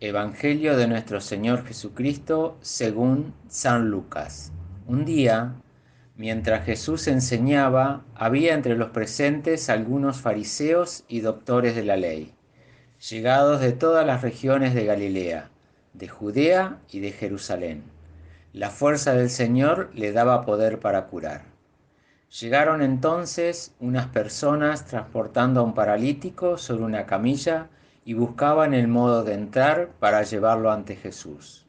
Evangelio de nuestro Señor Jesucristo según San Lucas. Un día, mientras Jesús enseñaba, había entre los presentes algunos fariseos y doctores de la ley, llegados de todas las regiones de Galilea, de Judea y de Jerusalén. La fuerza del Señor le daba poder para curar. Llegaron entonces unas personas transportando a un paralítico sobre una camilla y buscaban el modo de entrar para llevarlo ante Jesús.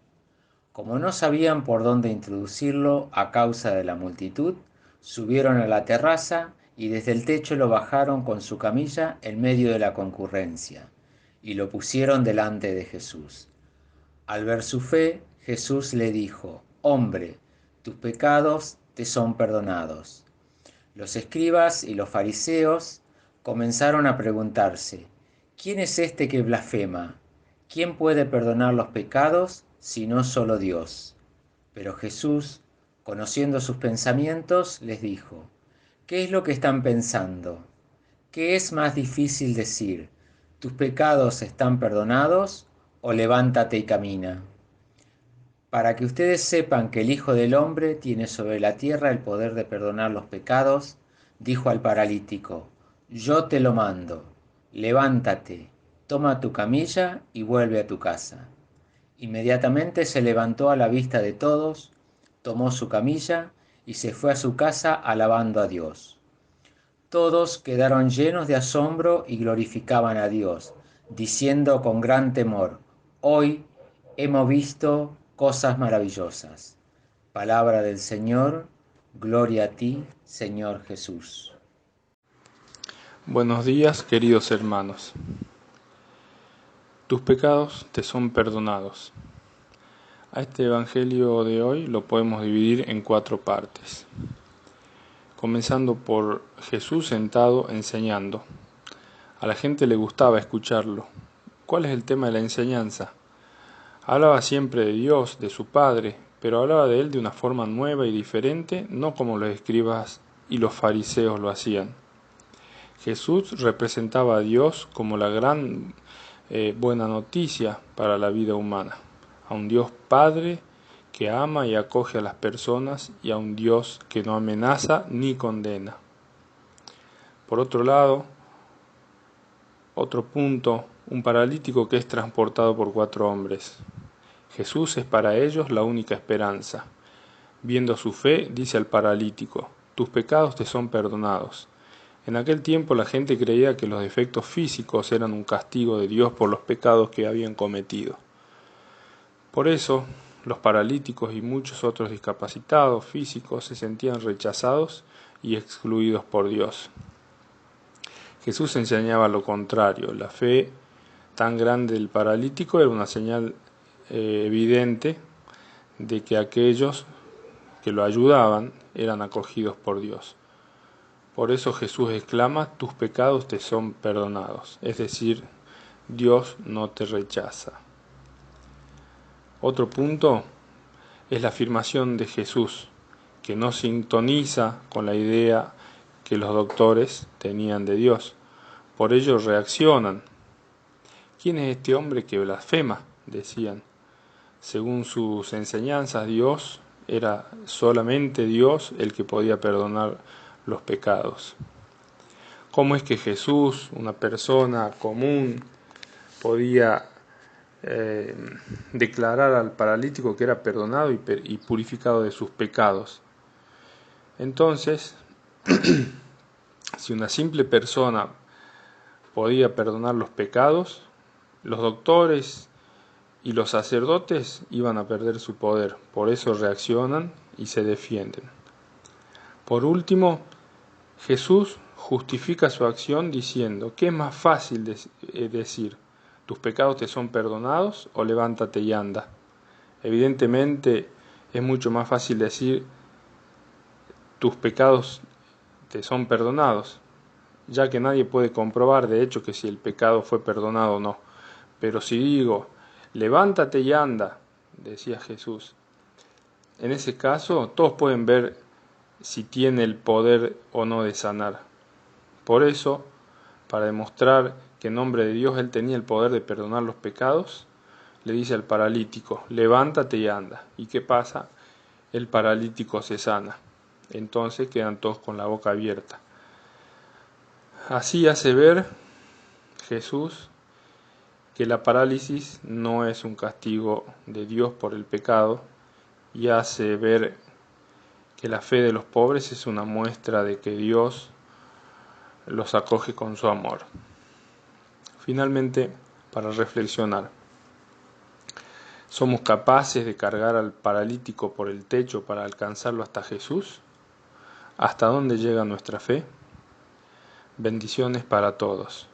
Como no sabían por dónde introducirlo a causa de la multitud, subieron a la terraza y desde el techo lo bajaron con su camilla en medio de la concurrencia y lo pusieron delante de Jesús. Al ver su fe, Jesús le dijo: «Hombre, tus pecados te son perdonados». Los escribas y los fariseos comenzaron a preguntarse: ¿quién es este que blasfema? ¿Quién puede perdonar los pecados si no solo Dios? Pero Jesús, conociendo sus pensamientos, les dijo: ¿qué es lo que están pensando? ¿Qué es más difícil decir: tus pecados están perdonados, o levántate y camina? Para que ustedes sepan que el Hijo del Hombre tiene sobre la tierra el poder de perdonar los pecados, dijo al paralítico: yo te lo mando, levántate, toma tu camilla y vuelve a tu casa. Inmediatamente se levantó a la vista de todos, tomó su camilla y se fue a su casa alabando a Dios. Todos quedaron llenos de asombro y glorificaban a Dios, diciendo con gran temor: hoy hemos visto cosas maravillosas. Palabra del Señor, gloria a ti, Señor Jesús. Buenos días, queridos hermanos. Tus pecados te son perdonados. A este evangelio de hoy lo podemos dividir en 4 partes. Comenzando por Jesús sentado enseñando. A la gente le gustaba escucharlo. ¿Cuál es el tema de la enseñanza? Hablaba siempre de Dios, de su Padre, pero hablaba de Él de una forma nueva y diferente, no como los escribas y los fariseos lo hacían. Jesús representaba a Dios como la gran buena noticia para la vida humana, a un Dios Padre que ama y acoge a las personas y a un Dios que no amenaza ni condena. Por otro lado, otro punto, un paralítico que es transportado por 4 hombres. Jesús es para ellos la única esperanza. Viendo su fe, dice al paralítico: tus pecados te son perdonados. En aquel tiempo la gente creía que los defectos físicos eran un castigo de Dios por los pecados que habían cometido. Por eso, los paralíticos y muchos otros discapacitados físicos se sentían rechazados y excluidos por Dios. Jesús enseñaba lo contrario. La fe tan grande del paralítico era una señal evidente de que aquellos que lo ayudaban eran acogidos por Dios. Por eso Jesús exclama: tus pecados te son perdonados, es decir, Dios no te rechaza. Otro punto es la afirmación de Jesús, que no sintoniza con la idea que los doctores tenían de Dios. Por ello reaccionan. ¿Quién es este hombre que blasfema?, decían. Según sus enseñanzas, Dios era solamente Dios el que podía perdonar los pecados. ¿Cómo es que Jesús, una persona común, podía declarar al paralítico que era perdonado y purificado de sus pecados? Entonces, si una simple persona podía perdonar los pecados, los doctores y los sacerdotes iban a perder su poder. Por eso reaccionan y se defienden. Por último, Jesús justifica su acción diciendo: ¿qué es más fácil decir? ¿Tus pecados te son perdonados o levántate y anda? Evidentemente es mucho más fácil decir: tus pecados te son perdonados, ya que nadie puede comprobar de hecho que si el pecado fue perdonado o no. Pero si digo: levántate y anda, decía Jesús, en ese caso todos pueden ver si tiene el poder o no de sanar. Por eso, para demostrar que en nombre de Dios Él tenía el poder de perdonar los pecados, le dice al paralítico, levántate y anda. ¿Y qué pasa? El paralítico se sana. Entonces quedan todos con la boca abierta. Así hace ver Jesús que la parálisis no es un castigo de Dios por el pecado, y hace ver que la fe de los pobres es una muestra de que Dios los acoge con su amor. Finalmente, para reflexionar, ¿somos capaces de cargar al paralítico por el techo para alcanzarlo hasta Jesús? ¿Hasta dónde llega nuestra fe? Bendiciones para todos.